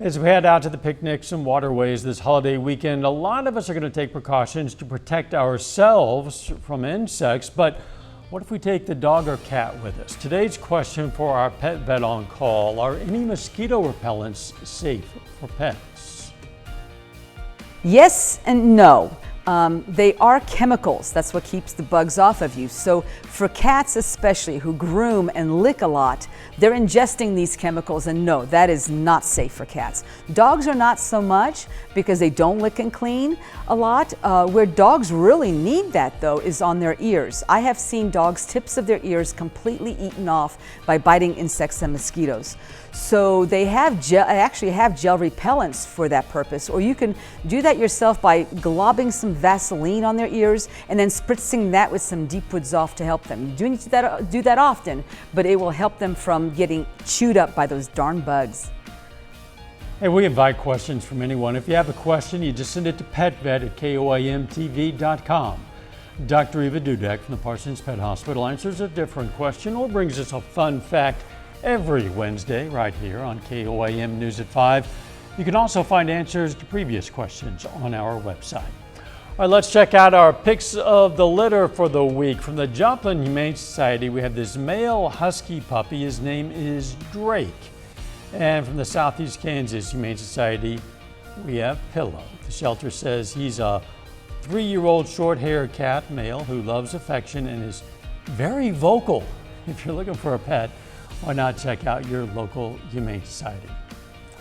As we head out to the picnics and waterways this holiday weekend, a lot of us are going to take precautions to protect ourselves from insects, but what if we take the dog or cat with us? Today's question for our pet vet on call: are any mosquito repellents safe for pets? Yes and no. They are chemicals. That's what keeps the bugs off of you. So for cats especially, who groom and lick a lot, they're ingesting these chemicals, and no, that is not safe for cats. Dogs are not so much, because they don't lick and clean a lot. Where dogs really need that though is on their ears. I have seen dogs' tips of their ears completely eaten off by biting insects and mosquitoes. So they actually have gel repellents for that purpose, or you can do that yourself by globbing some Vaseline on their ears and then spritzing that with some Deep Woods Off to help them. You do need to do that often, but it will help them from getting chewed up by those darn bugs. Hey, we invite questions from anyone. If you have a question, you just send it to petvet@koimtv.com. Dr. Eva Dudek from the Parsons Pet Hospital answers a different question or brings us a fun fact every Wednesday right here on KOIM News at 5. You can also find answers to previous questions on our website. All right, let's check out our picks of the litter for the week. From the Joplin Humane Society, we have this male husky puppy. His name is Drake. And from the Southeast Kansas Humane Society, we have Pillow. The shelter says he's a 3-year-old short-haired cat male who loves affection and is very vocal. If you're looking for a pet, why not check out your local Humane Society?